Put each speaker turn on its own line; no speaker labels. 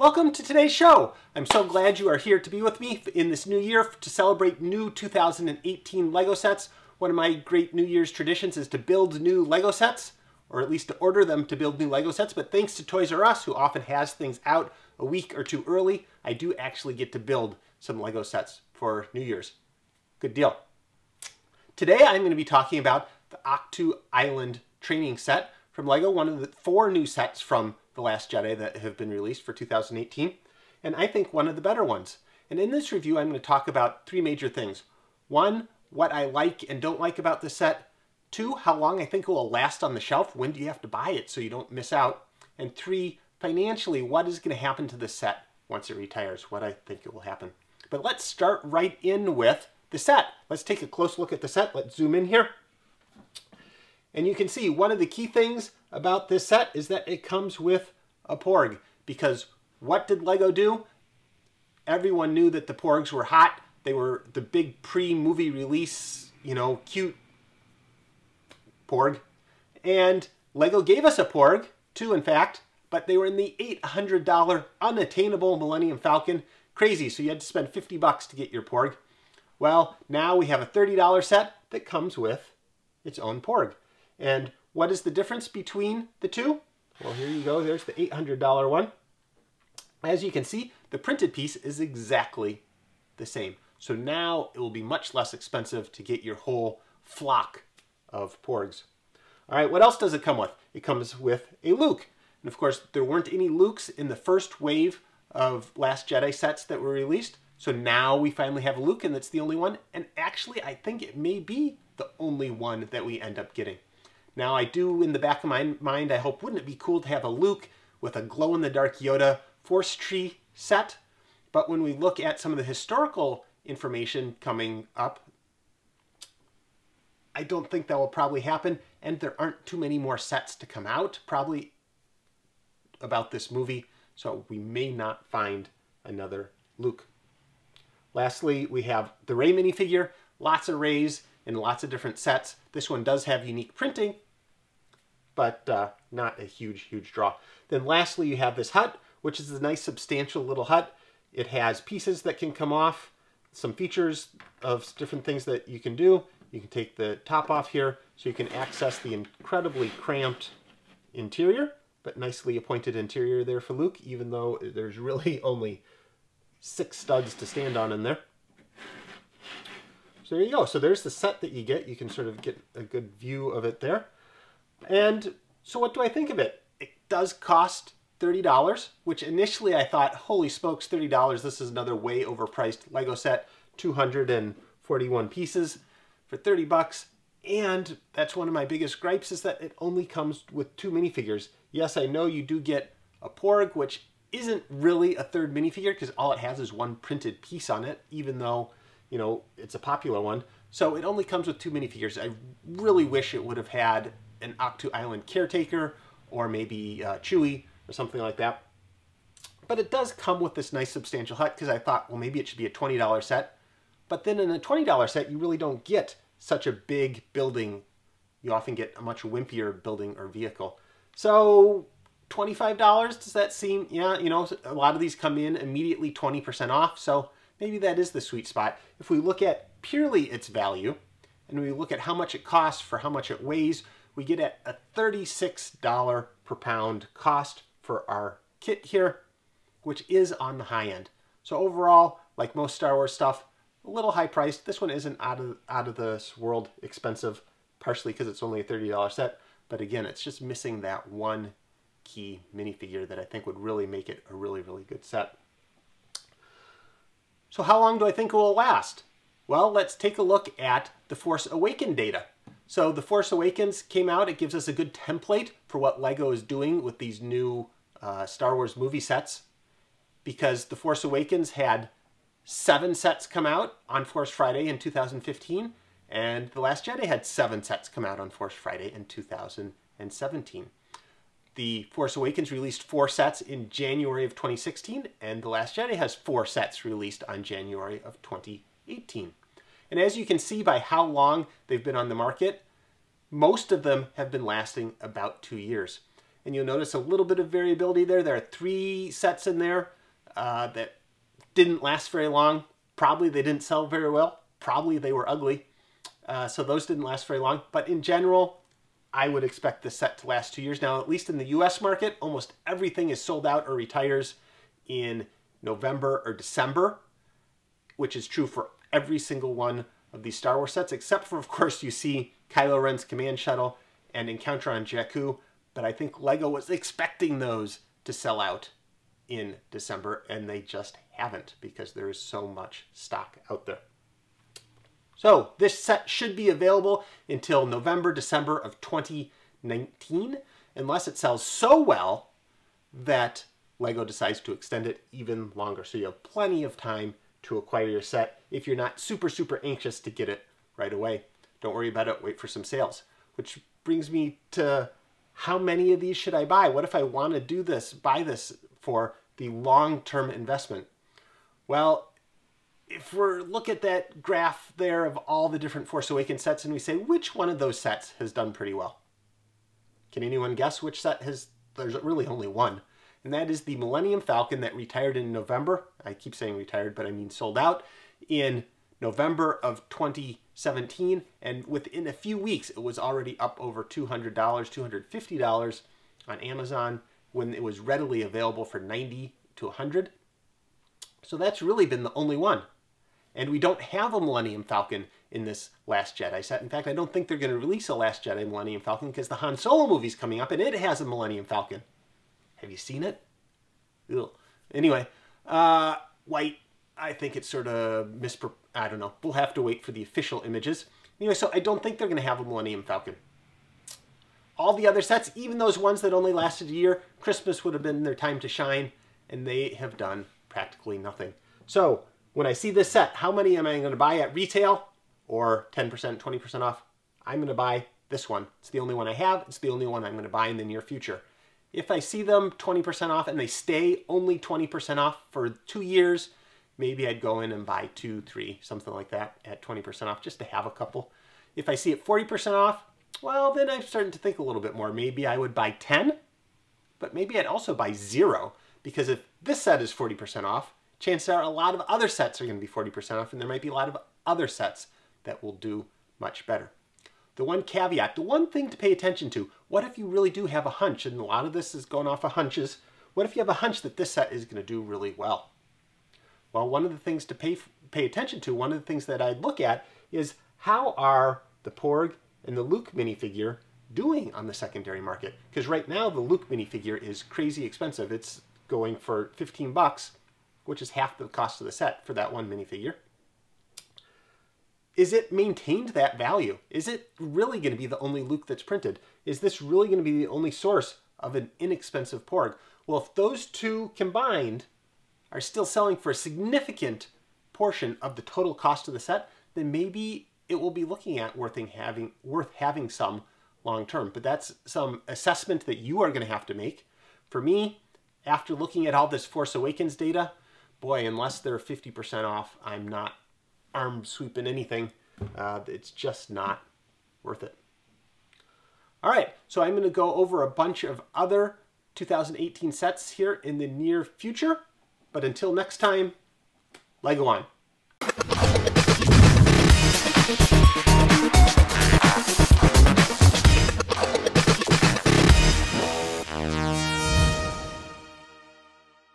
Welcome to today's show. I'm so glad you are here to be with me in this new year to celebrate new 2018 Lego sets. One of my great New Year's traditions is to build new Lego sets, or at least to order them to build new Lego sets. But thanks to Toys R Us, who often has things out a week or two early, I do actually get to build some Lego sets for New Year's. Good deal. Today I'm going to be talking about the Ahch-To Island Training set from Lego, one of the 4 new sets from The Last Jedi that have been released for 2018, and I think one of the better ones. And in this review, I'm going to talk about 3 major things. 1, what I like and don't like about the set. 2, how long I think it will last on the shelf. When do you have to buy it so you don't miss out? And 3, financially, what is going to happen to the set once it retires? What I think it will happen. But let's start right in with the set. Let's take a close look at the set. Let's zoom in here. And you can see one of the key things about this set is that it comes with a Porg. Because what did Lego do? Everyone knew that the Porgs were hot. They were the big pre-movie release, cute Porg. And Lego gave us a Porg, too, in fact, but they were in the $800 unattainable Millennium Falcon. Crazy, so you had to spend $50 to get your Porg. Well, now we have a $30 set that comes with its own Porg. And what is the difference between the two? Well, here you go. There's the $800 one. As you can see, the printed piece is exactly the same. So now it will be much less expensive to get your whole flock of Porgs. All right, what else does it come with? It comes with a Luke. And of course, there weren't any Lukes in the first wave of Last Jedi sets that were released. So now we finally have a Luke, and that's the only one. And actually, I think it may be the only one that we end up getting. Now, I do, in the back of my mind, I hope, wouldn't it be cool to have a Luke with a glow-in-the-dark Yoda Force Tree set? But when we look at some of the historical information coming up, I don't think that will probably happen, and there aren't too many more sets to come out, probably, about this movie, so we may not find another Luke. Lastly, we have the Rey minifigure, lots of Reys in lots of different sets. This one does have unique printing, but not a huge draw. Then lastly, you have this hut, which is a nice substantial little hut. It has pieces that can come off, some features of different things that you can do. You can take the top off here so you can access the incredibly cramped interior, but nicely appointed interior there for Luke, even though there's really only 6 studs to stand on in there. So there you go. So there's the set that you get. You can sort of get a good view of it there. And so what do I think of it? It does cost $30, which initially I thought, holy smokes, $30, this is another way overpriced Lego set, 241 pieces for 30 bucks. And that's one of my biggest gripes, is that it only comes with 2 minifigures. Yes, I know you do get a Porg, which isn't really a third minifigure because all it has is 1 printed piece on it, even though, it's a popular one. So it only comes with 2 minifigures. I really wish it would have had an Ahch-To Island caretaker, or maybe Chewie, or something like that. But it does come with this nice substantial hut, because I thought, well, maybe it should be a $20 set. But then in a $20 set, you really don't get such a big building. You often get a much wimpier building or vehicle. So $25, does that seem, yeah, a lot of these come in immediately 20% off, so maybe that is the sweet spot. If we look at purely its value, and we look at how much it costs for how much it weighs, we get at a $36 per pound cost for our kit here, which is on the high end. So overall, like most Star Wars stuff, a little high priced. This one isn't out of this world expensive, partially because it's only a $30 set, but again, it's just missing that one key minifigure that I think would really make it a really good set. So how long do I think it will last? Well, let's take a look at the Force Awakens data. So the Force Awakens came out. It gives us a good template for what Lego is doing with these new Star Wars movie sets, because the Force Awakens had 7 sets come out on Force Friday in 2015, and The Last Jedi had 7 sets come out on Force Friday in 2017. The Force Awakens released 4 sets in January of 2016, and The Last Jedi has 4 sets released on January of 2018. And as you can see by how long they've been on the market, most of them have been lasting about 2 years. And you'll notice a little bit of variability there. There are 3 sets in there that didn't last very long. Probably they didn't sell very well. Probably they were ugly. So those didn't last very long. But in general, I would expect this set to last 2 years. Now, at least in the US market, almost everything is sold out or retires in November or December, which is true for every single one of these Star Wars sets, except for, of course, you see Kylo Ren's Command Shuttle and Encounter on Jakku. But I think Lego was expecting those to sell out in December, and they just haven't because there is so much stock out there. So this set should be available until November, December of 2019, unless it sells so well that Lego decides to extend it even longer. So you have plenty of time to acquire your set if you're not super, super anxious to get it right away. Don't worry about it, wait for some sales. Which brings me to, how many of these should I buy? What if I want to do this, buy this for the long-term investment? Well, if we look at that graph there of all the different Force Awakens sets and we say, which one of those sets has done pretty well? Can anyone guess which set has? There's really only one, and that is the Millennium Falcon that retired in November. I keep saying retired, but I mean sold out in November of 2017, and within a few weeks it was already up over $200, $250 on Amazon when it was readily available for $90 to $100. So that's really been the only one. And we don't have a Millennium Falcon in this Last Jedi set. In fact, I don't think they're going to release a Last Jedi Millennium Falcon because the Han Solo movie's coming up and it has a Millennium Falcon. Have you seen it? Ugh. Anyway, white, I think it's sort of I don't know. We'll have to wait for the official images. Anyway, so I don't think they're going to have a Millennium Falcon. All the other sets, even those ones that only lasted a year, Christmas would have been their time to shine, and they have done practically nothing. So when I see this set, how many am I going to buy at retail or 10%, 20% off? I'm going to buy this one. It's the only one I have. It's the only one I'm going to buy in the near future. If I see them 20% off and they stay only 20% off for 2 years, maybe I'd go in and buy 2, 3, something like that at 20% off just to have a couple. If I see it 40% off, well, then I'm starting to think a little bit more. Maybe I would buy 10, but maybe I'd also buy 0, because if this set is 40% off, chances are a lot of other sets are going to be 40% off, and there might be a lot of other sets that will do much better. The one caveat, the one thing to pay attention to, what if you really do have a hunch, and a lot of this is going off of hunches, what if you have a hunch that this set is going to do really well? Well, one of the things to pay attention to, one of the things that I'd look at is how are the Porg and the Luke minifigure doing on the secondary market? Because right now the Luke minifigure is crazy expensive. It's going for 15 bucks, which is half the cost of the set for that one minifigure. Is it maintained that value? Is it really going to be the only Luke that's printed? Is this really going to be the only source of an inexpensive Porg? Well, if those two combined are still selling for a significant portion of the total cost of the set, then maybe it will be looking at worth having some long term. But that's some assessment that you are going to have to make. For me, after looking at all this Force Awakens data, boy, unless they're 50% off, I'm not arm sweeping anything. It's just not worth it. All right, so I'm going to go over a bunch of other 2018 sets here in the near future. But until next time, Lego on.